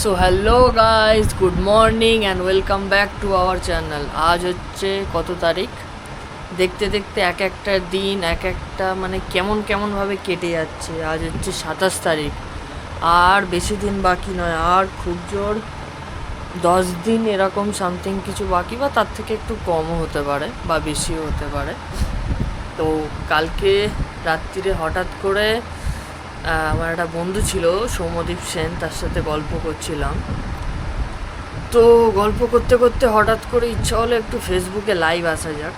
So hello guys, good morning and welcome back to our channel. আজ হচ্ছে কত তারিখ? দেখতে দেখতে এক একটা দিন এক একটা মানে কেমনভাবে কেটে যাচ্ছে। আজ হচ্ছে 27 তারিখ, আর বেশি দিন বাকি নয়, আর খুব জোর 10 দিন এরকম সামথিং কিছু বাকি, বা তার থেকে একটু কমও হতে পারে বা বেশিও হতে পারে। তো কালকে রাত্রিরে হঠাৎ করে আমার একটা বন্ধু ছিল সৌম্যদীপ সেন, তার সাথে গল্প করছিলাম। তো গল্প করতে করতে হঠাৎ করে ইচ্ছা হলো একটু ফেসবুকে লাইভ আসা যাক।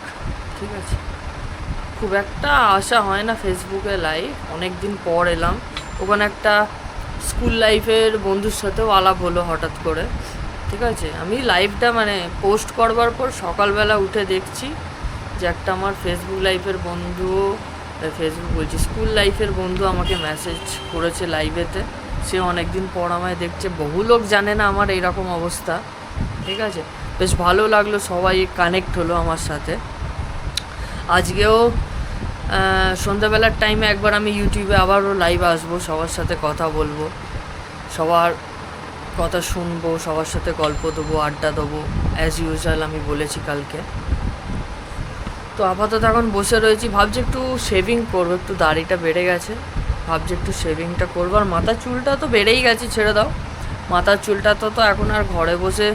ঠিক আছে, খুব একটা আসা হয় না ফেসবুকে লাইভ, অনেক দিন পর এলাম। ওখানে একটা স্কুল লাইফের বন্ধুর সাথেও আলাপ হলো হঠাৎ করে। ঠিক আছে, আমি লাইভটা মানে পোস্ট করবার পর সকালবেলা উঠে দেখছি যে একটা আমার ফেসবুক লাইফের বন্ধু, স্কুল লাইফের বন্ধু আমাকে মেসেজ করেছে লাইভেতে। সে অনেক দিন পর আমায় দেখছে, বহু লোক জানে না আমার এইরকম অবস্থা। ঠিক আছে, বেশ ভালো লাগলো, সবাই কানেক্ট হলো আমার সাথে। আজকেও সন্ধ্যাবেলার টাইমে একবার আমি ইউটিউবে আবারও লাইভ আসবো, সবার সাথে কথা বলবো, সবার কথা শুনবো, সবার সাথে গল্প দেবো, আড্ডা দেবো, অ্যাজ ইউজুয়াল আমি বলেছি কালকে। তো আপাতত এখন বসে রয়েছি, ভাবছি একটু শেভিং করবো, একটু দাড়িটা বেড়ে গেছে, ভাবছি একটু শেভিংটা করবো। আর মাথার চুলটা তো বেড়েই গেছে, ছেড়ে দাও। মাথার চুলটা তো এখন আর ঘরে বসে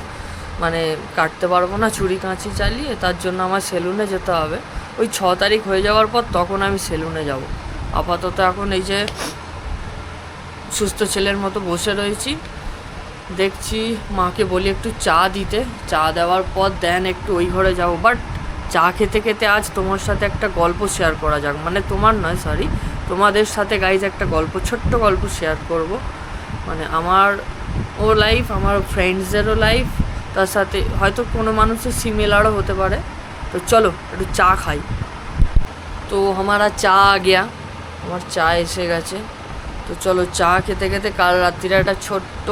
মানে কাটতে পারবো না ছুরি কাঁচি চালিয়ে, তার জন্য আমার সেলুনে যেতে হবে। ওই 6 তারিখ হয়ে যাওয়ার পর তখন আমি সেলুনে যাব। আপাতত এখন এই যে সুস্থ ছেলের মতো বসে রয়েছি, দেখছি মাকে বলি একটু চা দিতে, চা দেওয়ার পর দেন একটু ওই ঘরে যাব। বাট চা খেতে খেতে আজ তোমার সাথে একটা গল্প শেয়ার করা যাক, মানে তোমার নয়, সরি, তোমাদের সাথে গাইজ একটা গল্প, ছোট্ট গল্প শেয়ার করব। মানে আমার ও লাইফ, আমার ফ্রেন্ডসদেরও লাইফ, তার সাথে হয়তো কোনো মানুষের সিমিলারও হতে পারে। তো চলো একটু চা খাই। তো আমার চা গিয়া, আমার চা এসে গেছে। তো চলো চা খেতে খেতে কাল রাত্রিরে একটা ছোট্ট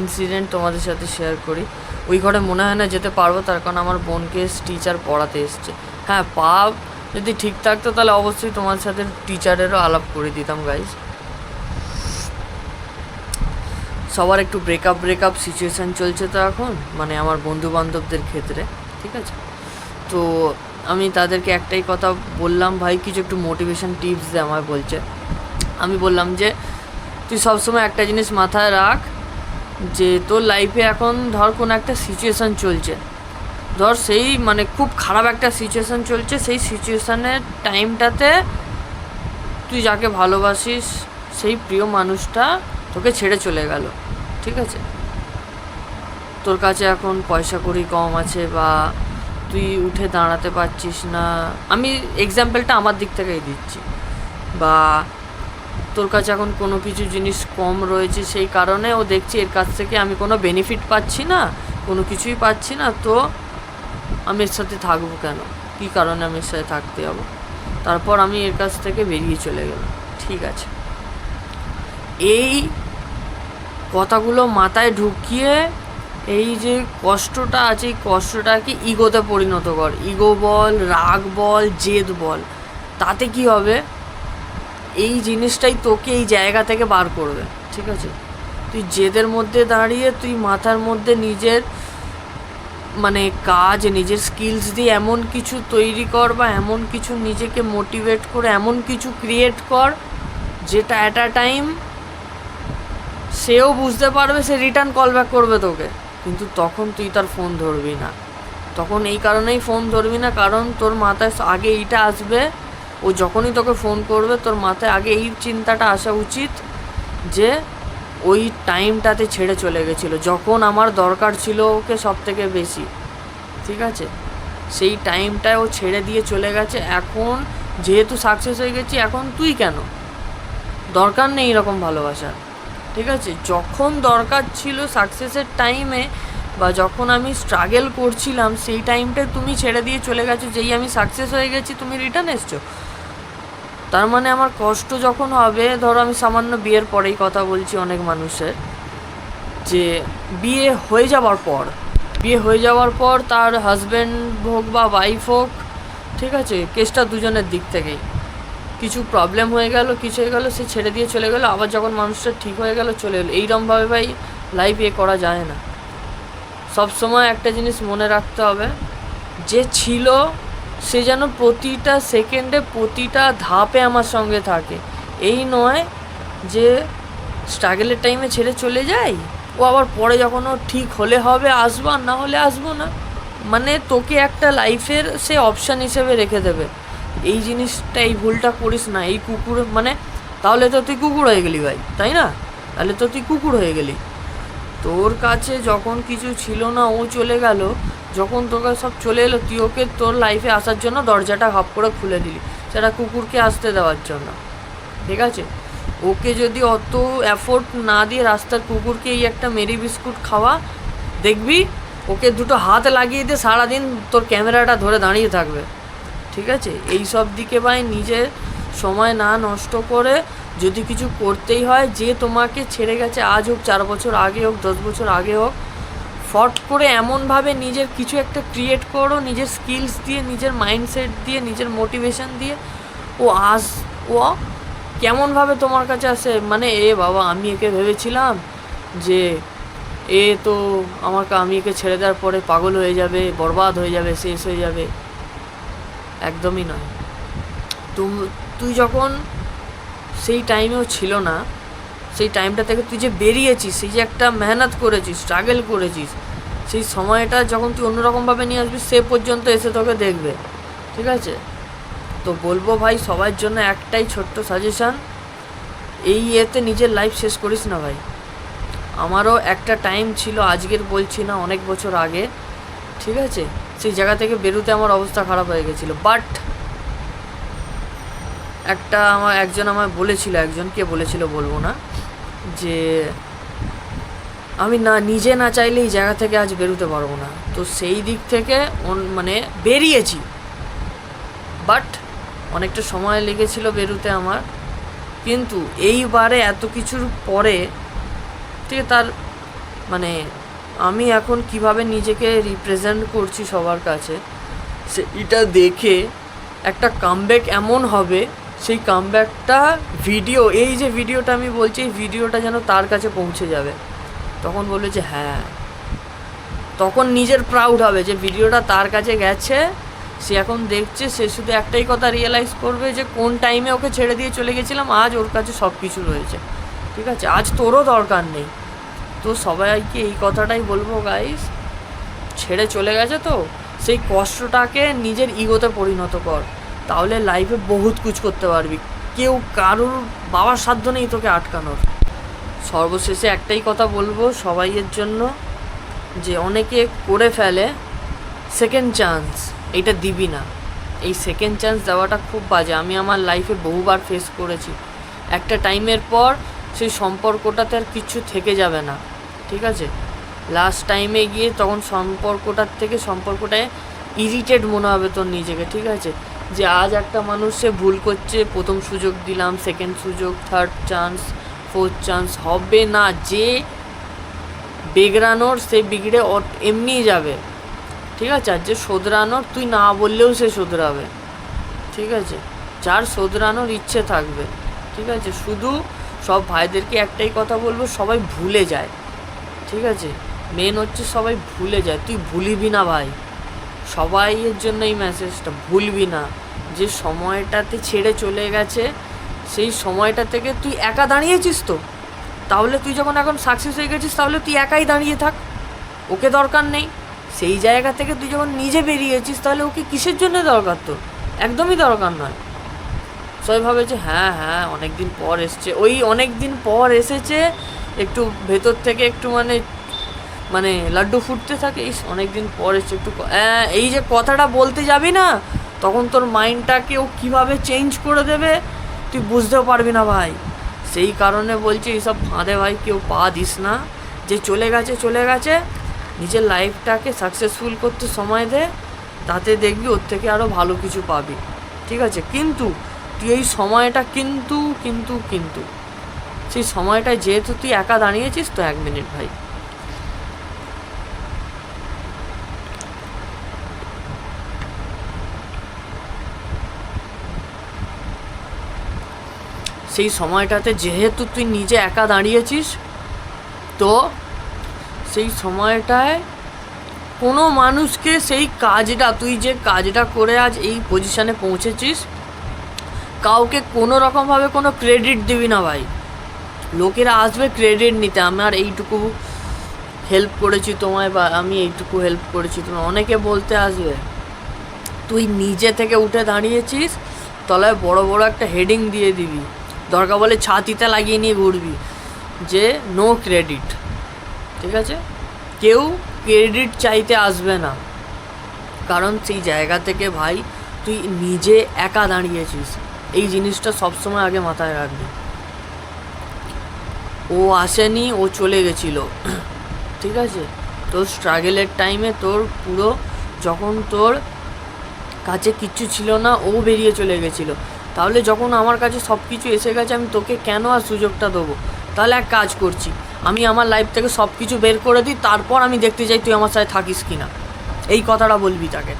ইনসিডেন্ট তোমাদের সাথে শেয়ার করি। ওই ঘরে মনে হয় না যেতে পারবো, তার কারণ আমার বোনকে টিচার পড়াতে এসছে। হ্যাঁ, পা যদি ঠিক থাকতো তাহলে অবশ্যই তোমার সাথে টিচারেরও আলাপ করে দিতাম গাইজ। সবার একটু ব্রেকআপ সিচুয়েশান চলছে তো এখন, মানে আমার বন্ধু বান্ধবদের ক্ষেত্রে। ঠিক আছে, তো আমি তাদেরকে একটাই কথা বললাম, ভাই কিছু একটু মোটিভেশন টিপস দে আমায়। বলছে, আমি বললাম যে তুই সবসময় একটা জিনিস মাথায় রাখ, যে তোর লাইফে এখন ধর কোনো একটা সিচুয়েশান চলছে, ধর সেই মানে খুব খারাপ একটা সিচুয়েশান চলছে, সেই সিচুয়েশানের টাইমটাতে তুই যাকে ভালোবাসিস সেই প্রিয় মানুষটা তোকে ছেড়ে চলে গেল। ঠিক আছে, তোর কাছে এখন পয়সা কড়ি কম আছে, বা তুই উঠে দাঁড়াতে পারছিস না, আমি এক্সাম্পলটা আমার দিক থেকেই দিচ্ছি, বা তোর কাছে এখন কোনো কিছু জিনিস কম রয়েছে, সেই কারণে ও দেখছি এর কাছ থেকে আমি কোনো বেনিফিট পাচ্ছি না, কোনো কিছুই পাচ্ছি না, তো আমি এর সাথে থাকবো কেন, কী কারণে আমি এর সাথে থাকতে যাবো। তারপর আমি এর কাছ থেকে বেরিয়ে চলে গেলাম। ঠিক আছে, এই কথাগুলো মাথায় ঢুকিয়ে এই যে কষ্টটা আছে, এই কষ্টটাকে ইগোতে পরিণত কর। ইগো বল, রাগ বল, জেদ বল, তাতে কি হবে, এই জিনিসটাই তোকে এই জায়গা থেকে বার করবে। ঠিক আছে, তুই জেদের মধ্যে দাঁড়িয়ে তুই মাথার মধ্যে নিজের মানে কাজ, নিজের স্কিলস দিয়ে এমন কিছু তৈরি কর, বা এমন কিছু নিজেকে মোটিভেট করে এমন কিছু ক্রিয়েট কর যেটা অ্যাট আ টাইম সেও বুঝতে পারবে, সে রিটার্ন কল ব্যাক করবে তোকে, কিন্তু তখন তুই তার ফোন ধরবি না। তখন এই কারণেই ফোন ধরবি না, কারণ তোর মাথায় আগে এইটা আসবে, ও যখনই তোকে ফোন করবে তোর মাথায় আগে এই চিন্তাটা আসা উচিত যে ওই টাইমটাতে ছেড়ে চলে গেছিলো, যখন আমার দরকার ছিল ওকে সব থেকে বেশি। ঠিক আছে, সেই টাইমটায় ও ছেড়ে দিয়ে চলে গেছে, এখন যেহেতু সাকসেস হয়ে গেছি, এখন তুই কেন, দরকার নেই এরকম ভালোবাসা। ঠিক আছে, যখন দরকার ছিল সাকসেসের টাইমে, বা যখন আমি স্ট্রাগল করছিলাম সেই টাইমটায় তুমি ছেড়ে দিয়ে চলে গেছো, যেই আমি সাকসেস হয়ে গেছি তুমি রিটার্ন এসছো। তার মানে আমার কষ্ট যখন হবে, ধরো আমি সামান্য বিয়ের পরেই কথা বলছি, অনেক মানুষের যে বিয়ে হয়ে যাওয়ার পর তার হাজব্যান্ড হোক বা ওয়াইফ হোক, ঠিক আছে, কেসটা দুজনের দিক থেকেই, কিছু প্রবলেম হয়ে গেল, কিছু হয়ে গেল, সে ছেড়ে দিয়ে চলে গেলো, আবার যখন মানুষটা ঠিক হয়ে গেল চলে এলো। এইরকমভাবে ভাই লাইফ করা যায় না। সবসময় একটা জিনিস মনে রাখতে হবে, যে ছিল সে যেন প্রতিটা সেকেন্ডে প্রতিটা ধাপে আমার সঙ্গে থাকে। এই নয় যে স্ট্রাগলের টাইমে ছেড়ে চলে যাই, ও আবার পরে যখন ও ঠিক হলে হবে আসবো, আর না হলে আসবো না। মানে তোকে একটা লাইফের সে অপশান হিসেবে রেখে দেবে। এই জিনিসটা, এই ভুলটা করিস না। এই কুকুর মানে তাহলে তো তুই কুকুর হয়ে গেলি ভাই, তাই না? তাহলে তো তুই কুকুর হয়ে গেলি। তোর কাছে যখন কিছু ছিল না, ও চলে গেল, যখন তোর কাছে সব চলে এলো, তুই ওকে তোর লাইফে আসার জন্য দরজাটা হাপ করে খুলে দিলি, সেটা কুকুরকে আসতে দেওয়ার জন্য। ঠিক আছে, ওকে যদি অত এফোর্ট না দিয়ে রাস্তার কুকুরকে এই একটা মেরি বিস্কুট খাওয়া, দেখবি ওকে দুটো হাত লাগিয়ে দিয়ে সারাদিন তোর ক্যামেরাটা ধরে দাঁড়িয়ে থাকবে। ঠিক আছে, এই সব দিকে ভাই নিজের সময় না নষ্ট করে যদি কিছু করতেই হয়, যে তোমাকে ছেড়ে গেছে, আজ হোক 4 বছর আগে হোক 10 বছর আগে হোক, ফট করে এমনভাবে নিজের কিছু একটা ক্রিয়েট করো, নিজের স্কিলস দিয়ে, নিজের মাইন্ডসেট দিয়ে, নিজের মোটিভেশন দিয়ে। ও কেমনভাবে তোমার কাছে আসে, মানে বাবা আমি একে ভেবেছিলাম যে তো আমি একে ছেড়ে দেওয়ার পরে পাগল হয়ে যাবে, বরবাদ হয়ে যাবে, শেষ হয়ে যাবে। একদমই নয়। তুই যখন সেই টাইমেও ছিল না, সেই টাইমটা থেকে তুই যে বেরিয়েছিস, সেই যে একটা মেহনত করেছিস, স্ট্রাগল করেছিস, সেই সময়টা যখন তুই অন্যরকমভাবে নিয়ে আসবি, সে পর্যন্ত এসে তোকে দেখবে। ঠিক আছে, তো বলবো ভাই সবার জন্য একটাই ছোট্ট সাজেশান, এই নিজের লাইফ শেষ করিস না ভাই। আমারও একটা টাইম ছিল, আজকের বলছি না, অনেক বছর আগে। ঠিক আছে, সেই জায়গা থেকে বেরোতে আমার অবস্থা খারাপ হয়ে গেছিলো। বাট একজন আমায় বলেছিল, একজনকে বলেছিল বলবো না, যে আমি নিজে না চাইলে এই জায়গা থেকে আজ বেরোতে পারবো না। তো সেই দিক থেকে মানে বেরিয়েছি, বাট অনেকটা সময় লেগেছিল বেরোতে আমার। কিন্তু এইবারে এত কিছুর পরে ঠিক তার মানে আমি এখন কিভাবে নিজেকে রিপ্রেজেন্ট করছি সবার কাছে, এটা দেখে একটা কামব্যাক এমন হবে, সেই কামব্যাকটা ভিডিও, এই যে ভিডিওটা আমি বলছি, এই ভিডিওটা যেন তার কাছে পৌঁছে যাবে। তখন বলবে যে হ্যাঁ, তখন নিজের প্রাউড হবে যে ভিডিওটা তার কাছে গেছে, সে এখন দেখছে, সে শুধু একটাই কথা রিয়েলাইজ করবে যে কোন টাইমে ওকে ছেড়ে দিয়ে চলে গেছিলাম, আজ ওর কাছে সব কিছু রয়েছে। ঠিক আছে, আজ তোরও দরকার নেই। তো সবাইকে এই কথাটাই বলবো গাইস, ছেড়ে চলে গেছে তো সেই কষ্টটাকে নিজের ইগোতে পরিণত কর, তাহলে লাইফে বহুত কিছু করতে পারবি। কেউ কারোর বাবার সাধ্য নেই তোকে আটকানোর। সর্বশেষে একটাই কথা বলবো সবাইয়ের জন্য, যে অনেকে করে ফেলে সেকেন্ড চান্স, এইটা দিবি না। এই সেকেন্ড চান্স দেওয়াটা খুব বাজে। আমি আমার লাইফে বহুবার ফেস করেছি। একটা টাইমের পর সেই সম্পর্কটাতে আর কিছু থেকে যাবে না। ঠিক আছে, লাস্ট টাইমে গিয়ে তখন সম্পর্কটায় ইরিটেট মনে হবে তোর নিজেকে। ঠিক আছে, যে আজ একটা মানুষ সে ভুল করছে, প্রথম সুযোগ দিলাম, সেকেন্ড সুযোগ, থার্ড চান্স, ফোর্থ চান্স, হবে না। যে বিগড়ানোর সে বিগড়ে এমনিই যাবে। ঠিক আছে, আর যে শোধরানোর তুই না বললেও সে শোধরাবে। ঠিক আছে, যার শোধরানোর ইচ্ছে থাকবে। ঠিক আছে, শুধু সব ভাইদেরকে একটাই কথা বলবো, সবাই ভুলে যায়। ঠিক আছে, মেন হচ্ছে সবাই ভুলে যায়। তুই ভুলিবি না ভাই, সবাইয়ের জন্য এই মেসেজটা, ভুলবি না যে সময়টাতে ছেড়ে চলে গেছে, সেই সময়টা থেকে তুই একা দাঁড়িয়েছিস। তো তাহলে তুই যখন এখন সাকসেস হয়ে গেছিস, তাহলে তুই একাই দাঁড়িয়ে থাক, ওকে দরকার নেই। সেই জায়গা থেকে তুই যখন নিজে বেরিয়েছিস, তাহলে ওকে কিসের জন্য দরকার? তো একদমই দরকার নয়। সবাই ভাবে যে হ্যাঁ অনেক দিন পর এসছে, ওই অনেক দিন পর এসেছে, একটু ভেতর থেকে একটু মানে লাড্ডু ফুটতে থাকে, অনেক দিন পর এসছে একটু, এই যে কথাটা বলতে যাবি না, তখন তোর মাইন্ডটাকে ও কীভাবে চেঞ্জ করে দেবে তুই বুঝতেও পারবি না ভাই। সেই কারণে বলছি, এইসব ফাঁদে ভাই কেউ পা দিস না। যে চলে গেছে, নিজের লাইফটাকে সাকসেসফুল করতে সময় দে, তাতে দেখবি ওর থেকে আরও ভালো কিছু পাবি। ঠিক আছে, কিন্তু তুই এই সময়টা কিন্তু সেই সময়টায় যেহেতু তুই একা দাঁড়িয়েছিস, তো 1 মিনিট ভাই, সেই সময়টাতে যেহেতু তুই নিজে একা দাঁড়িয়েছিস, তো সেই সময়টায় কোনো মানুষকে সেই কাজটা, তুই যে কাজটা করে আজ এই পজিশানে পৌঁছেছিস, কাউকে কোনো রকমভাবে কোনো ক্রেডিট দিবি না ভাই। লোকেরা আসবে ক্রেডিট নিতে, আমার এইটুকু হেল্প করেছি তোমায়, বা আমি এইটুকু হেল্প করেছি তোমায়, অনেকে বলতে আসবে। তুই নিজে থেকে উঠে দাঁড়িয়েছিস, তলায় বড় বড় একটা হেডিং দিয়ে দিবি, দরকার বলে ছাতিতে লাগিয়ে নিয়ে ঘুরবি যে নো ক্রেডিট। ঠিক আছে, কেউ ক্রেডিট চাইতে আসবে না, কারণ সেই জায়গা থেকে ভাই তুই নিজে একা দাঁড়িয়েছিস। এই জিনিসটা সবসময় আগে মাথায় রাখবি। ও আসেনি, ও চলে গেছিলো, ঠিক আছে? তোর স্ট্রাগলের টাইমে তোর পুরো, যখন তোর কাছে কিচ্ছু ছিল না, ও বেরিয়ে চলে গেছিলো। তাহলে যখন আমার কাছে সব কিছু এসে গেছে, আমি তোকে কেন আর সুযোগটা দেবো? তাহলে এক কাজ করছি, আমি আমার লাইফ থেকে সব কিছু বের করে দিই, তারপর আমি দেখতে চাই তুই আমার সাথে থাকিস কি না। এই কথাটা বলবি তাকে।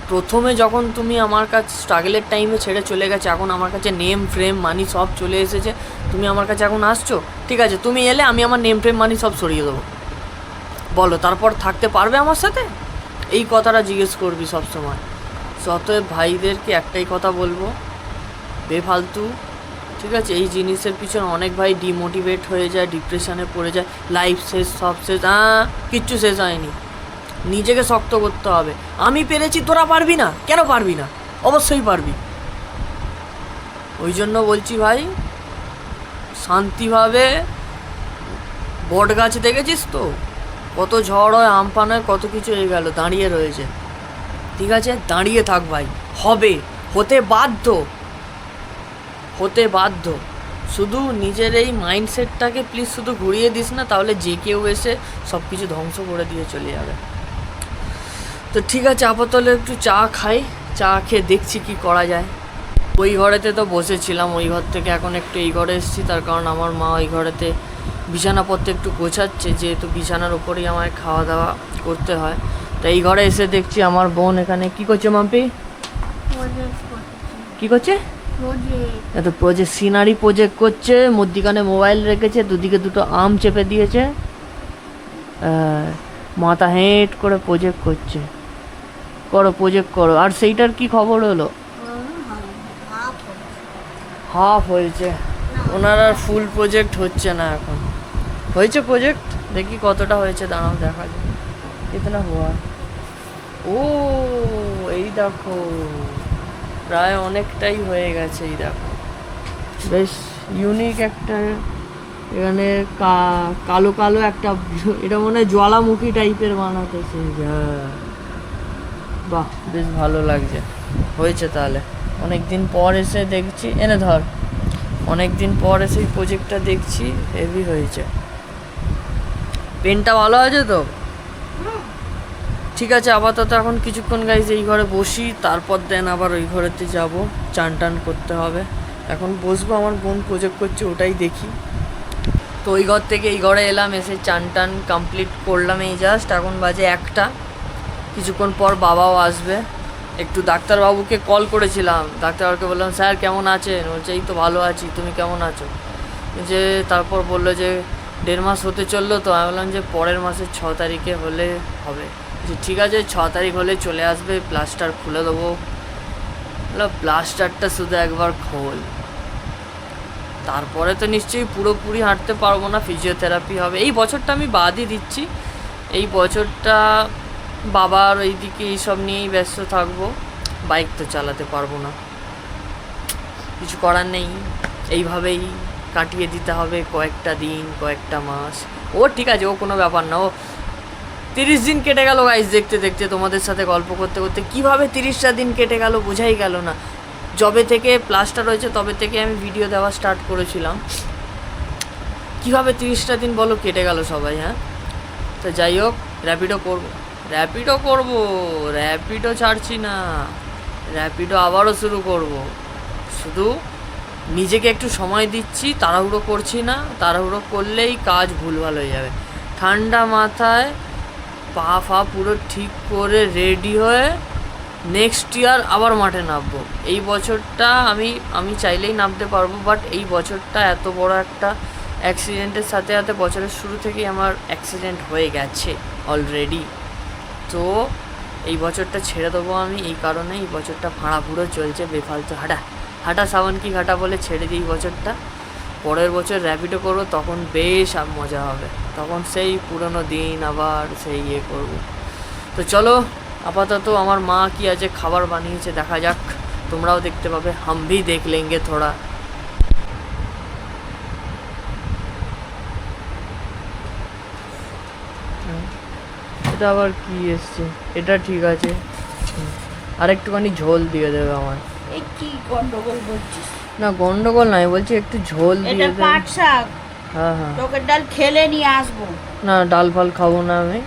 প্রথমে যখন তুমি আমার কাছে স্ট্রাগলের টাইমে ছেড়ে চলে গেছে, এখন আমার কাছে নেম ফ্রেম মানি সব চলে এসেছে, তুমি আমার কাছে এখন আসছো, ঠিক আছে, তুমি এলে আমি আমার নেম ফ্রেম মানি সব সরিয়ে দেবো, বলো তারপর থাকতে পারবে আমার সাথে? এই কথাটা জিজ্ঞেস করবি সবসময়। অতএব ভাইদেরকে একটাই কথা বলবো, বেফালতু, ঠিক আছে, এই জিনিসের পিছনে অনেক ভাই ডিমোটিভেট হয়ে যায়, ডিপ্রেশনে পড়ে যায়, লাইফ শেষ, সব শেষ। কিচ্ছু শেষ হয়নি, নিজেকে শক্ত করতে হবে। আমি পেরেছি, তোরা পারবি না? কেন পারবি না? অবশ্যই পারবি। ওই জন্য বলছি ভাই, শান্তিভাবে, বট গাছ দেখেছিস তো কত ঝড় হয়, আমফান হয়, কত কিছু হয়ে গেল, দাঁড়িয়ে রয়েছে, ঠিক আছে? দাঁড়িয়ে থাক ভাই, হবে, হতে বাধ্য, হতে বাধ্য। শুধু নিজের এই মাইন্ডসেটটাকে প্লিজ শুধু ঘুরিয়ে দিস না, তাহলে যে কেউ এসে সব কিছু ধ্বংস করে দিয়ে চলে যাবে। তো ঠিক আছে, আপাতত একটু চা খাই, চা খেয়ে দেখছি কি করা যায়। ওই ঘরেতে তো বসেছিলাম, ওই ঘর থেকে এখন একটু এই ঘরে এসেছি, তার কারণ আমার মা ওই ঘরেতে বিছানাপত্র একটু গোছাচ্ছে, যেহেতু বিছানার উপরেই আমার খাওয়া দাওয়া করতে হয়। তো এই ঘরে এসে দেখছি আমার বোন এখানে কি করছে। মাম্পি কি করছে? এত প্রজেক্ট, সিনারি প্রজেক্ট করছে, মধ্যিখানে মোবাইল রেখেছে, দুদিকে দুটো আম চেপে দিয়েছে, মাথা হেঁট করে প্রজেক্ট করছে। করো, প্রজেক্ট করো। আর সেইটার কি খবর হলো? হাফ হয়েছে, ওনার আর ফুল প্রজেক্ট হচ্ছে না এখন। হয়েছে প্রজেক্ট, দেখি কতটা হয়েছে, দাঁড়াও দেখা যায় কিতনা হুয়া। ও এই দেখো, প্রায় অনেকটাই হয়ে গেছে। এই দেখো, বেশ ইউনিক একটা, এখানে কালো কালো একটা, এটা মনে হয় জ্বালামুখী টাইপের বানাতেছে। বাহ, বেশ ভালো লাগছে, হয়েছে। তাহলে অনেক দিন পর এসে দেখছি, এনে ধর, অনেক দিন পর এসে এই প্রজেক্টটা দেখছি, হেভি হয়েছে। পেনটা ভালো আছে তো? ঠিক আছে, আপাতত এখন কিছুক্ষণ গাইজ এই ঘরে বসি, তারপর দেন আবার ওই ঘরেতে যাব, চান টান করতে হবে। এখন বসবো, আমার বোন প্রজেক্ট করছে, ওটাই দেখি। তো ওই ঘর থেকে এই ঘরে এলাম, এসে চান টান কমপ্লিট করলাম এই জাস্ট, এখন বাজে 1টা। কিছুক্ষণ পর বাবাও আসবে। একটু ডাক্তারবাবুকে কল করেছিলাম, ডাক্তারবাবুকে বললাম স্যার কেমন আছেন? বলছে এই তো ভালো আছি, তুমি কেমন আছো? যে তারপর বললো যে 1.5 মাস হতে চললো, তো আমি বললাম যে পরের মাসের 6 তারিখে হলে হবে। যে ঠিক আছে, 6 তারিখ হলে চলে আসবে, প্লাস্টার খুলে দেবো। প্লাস্টারটা শুধু একবার খোল, তারপরে তো নিশ্চয়ই পুরোপুরি হাঁটতে পারবো না, ফিজিওথেরাপি হবে। এই বছরটা আমি বাদই দিচ্ছি, এই বছরটা বাবার ওইদিকে এইসব নিয়েই ব্যস্ত থাকবো, বাইক তো চালাতে পারবো না, কিছু করার নেই, এইভাবেই কাটিয়ে দিতে হবে কয়েকটা দিন, কয়েকটা মাস। ও ঠিক আছে, ও কোনো ব্যাপার না। ও 30 দিন কেটে গেল গাইস, দেখতে দেখতে, তোমাদের সাথে গল্প করতে করতে কীভাবে 30টা দিন কেটে গেল বোঝাই গেল না। যবে থেকে প্লাস্টার হয়েছে তবে থেকে আমি ভিডিও দেওয়া স্টার্ট করেছিলাম, কীভাবে 30টা দিন বলো কেটে গেল সবাই। হ্যাঁ, তো যাই হোক, র্যাপিডো করবো, র্যাপিডো ছাড়ছি না, র্যাপিডো আবারও শুরু করব। শুধু নিজেকে একটু সময় দিচ্ছি, তাড়াহুড়ো করছি না, তাড়াহুড়ো করলেই কাজ ভুলভাল হয়ে যাবে। ঠান্ডা মাথায় পা ফা পুরো ঠিক করে রেডি হয়ে নেক্সট ইয়ার আবার মাঠে নামবো। এই বছরটা আমি চাইলেই নামতে পারবো, বাট এই বছরটা এত বড় একটা অ্যাক্সিডেন্টের সাথে সাথে বছরের শুরু থেকেই আমার অ্যাক্সিডেন্ট হয়ে গেছে অলরেডি। তো এই বছরটা ছেড়ে দেবো আমি, এই কারণে এই বছরটা ভাড়া পুরো চলছে, বেফালতু হাঁটা সাবান কি ঘাটা বলে ছেড়ে দিই বছরটা। পরের বছর র্যাপিডো করবো, তখন বেশ মজা হবে, তখন সেই পুরনো দিন আবার সেই করবো। তো চলো আপাতত আমার মা কি আছে খাবার বানিয়েছে দেখা যাক, তোমরাও দেখতে পাবে, হাম ভি দেখ লেঙ্গে থোড়া। এটা আবার কি এসছে, এটা ঠিক আছে, আর একটুখানি ঝোল দিয়ে দেবে আমার। এই কি গন্ডগোল বলছিস? না গন্ডগোল নাই, বলছি একটু ঝোল দিয়ে এটা দেবে। পাট শাক, হ্যাঁ হ্যাঁ, তোকে ডাল খেলে নিয়ে আসবো। না ডাল ফাল খাবো না আমি,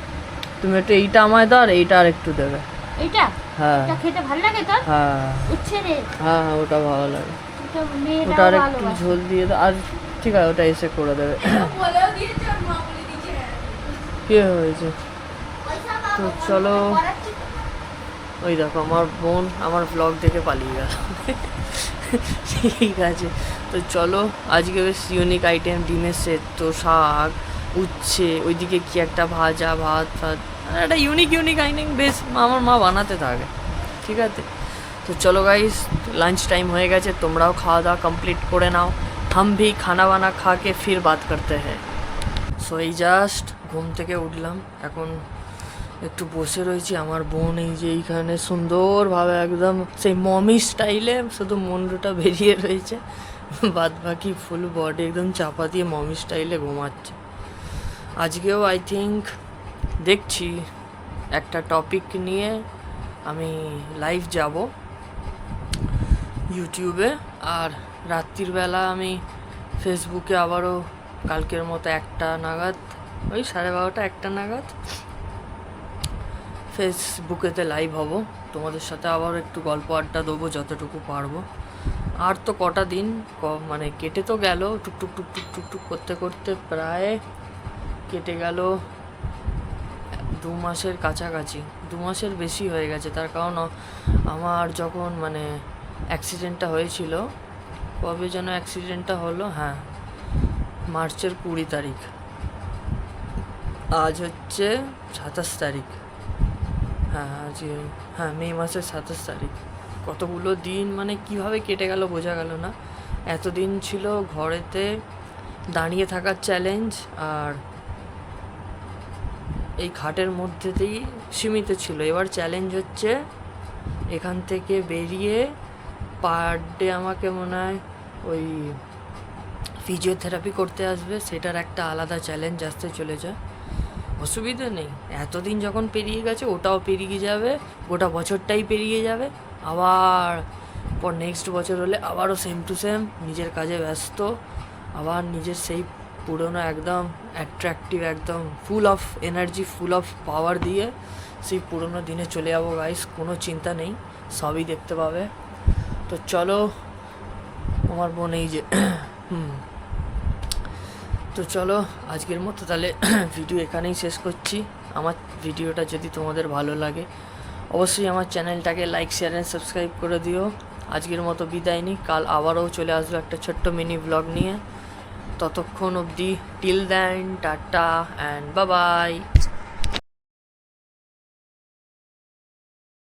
তুমি একটু এইটা আমায় দাও আর এইটা আর একটু দেবে। এইটা হ্যাঁ এটা খেতে ভালো লাগে তোর? হ্যাঁ উচ্ছে রে, হ্যাঁ হ্যাঁ, ওটা ভালো লাগে, ওটা ওটা মেয়েটাও আর একটু ভালোবাসে। ঝোল দিয়ে দাও। আর ঠিক আছে, ওটা এসে করে দেবে। কি হয়েছে? তো চলো, ওই দেখো আমার বোন আমার ব্লগ দেখে পালিয়ে গেল। ঠিক আছে, তো চলো আজকে বেশ ইউনিক আইটেম, ডিমের সেদ্ধ, শাক, উচ্ছে, ওইদিকে কি একটা ভাজা, ভাত ফাত, একটা ইউনিক আইটেম বেশ আমার মা বানাতে থাকে। ঠিক আছে, তো চলো গাইস, লাঞ্চ টাইম হয়ে গেছে, তোমরাও খাওয়া দাওয়া কমপ্লিট করে নাও। হাম ভি খানা বানা খা কে ফির বাত করতে হ্যাঁ। সো এই জাস্ট ঘুম থেকে উঠলাম, এখন একটু বসে রয়েছি। আমার বোন এই যে এইখানে সুন্দরভাবে একদম সেই মমি স্টাইলে শুধু মুন্ডুটা বেরিয়ে রয়েছে, বাদ বাকি ফুল বডি একদম চাপা দিয়ে মমি স্টাইলে ঘুমাচ্ছে। আজকেও আই থিঙ্ক দেখছি একটা টপিক নিয়ে আমি লাইভ যাব ইউটিউবে, আর রাত্রির বেলা আমি ফেসবুকে আবারও কালকের মতো 1টা নাগাদ, ওই 12:30 1টা নাগাদ ফেসবুকেতে লাইভ হব, তোমাদের সাথে আবার একটু গল্প আড্ডা দেবো যতটুকু পারবো। আর তো কটা দিন মানে কেটে তো গেল, টুকটুক টুকটুক টুকটুক করতে করতে প্রায় কেটে গেল 2 মাসের কাছাকাছি, 2 মাসের বেশি হয়ে গেছে। তার কারণ আমার যখন মানে অ্যাক্সিডেন্টটা হয়েছিল, কবে যেন অ্যাক্সিডেন্টটা হলো, হ্যাঁ মার্চের 20 তারিখ, আজ হচ্ছে 27 তারিখ, হ্যাঁ আজ, হ্যাঁ মে মাসের 27 তারিখ। কতগুলো দিন মানে কিভাবে কেটে গেল বোঝা গেল না। এতদিন ছিল ঘরেতে দাঁড়িয়ে থাকার চ্যালেঞ্জ, আর এই খাটের মধ্যেতেই সীমিত ছিল। এবার চ্যালেঞ্জ হচ্ছে এখান থেকে বেরিয়ে পার ডে আমাকে মনে হয় ওই ফিজিওথেরাপি করতে আসবে, সেটার একটা আলাদা চ্যালেঞ্জ আসতে চলেছে। অসুবিধা নেই, এতদিন যখন পেরিয়ে গেছে ওটাও পেরিয়ে যাবে, গোটা বছরটাই পেরিয়ে যাবে, আবার পর নেক্সট বছর হলে আবারও সেম টু সেম নিজের কাজে ব্যস্ত, আবার নিজের সেই পুরনো একদম অ্যাট্রাকটিভ, একদম full of energy, full of power দিয়ে সেই পুরনো দিনে চলে যাবো গাইস, কোনো চিন্তা নেই, সবই দেখতে পাবে। তো চলো আমার বোন এই যে তো চলো আজকের মতো তাহলে ভিডিও এখানেই শেষ করছি। আমার ভিডিওটা যদি তোমাদের ভালো লাগে অবশ্যই আমার চ্যানেলটাকে লাইক শেয়ার অ্যান্ড সাবস্ক্রাইব করে দিও। আজকের মতো বিদায় নিই, কাল আবারও চলে আসবো একটা ছোট্ট মিনি ব্লগ নিয়ে। ততক্ষণ অবধি till then tata and bye by.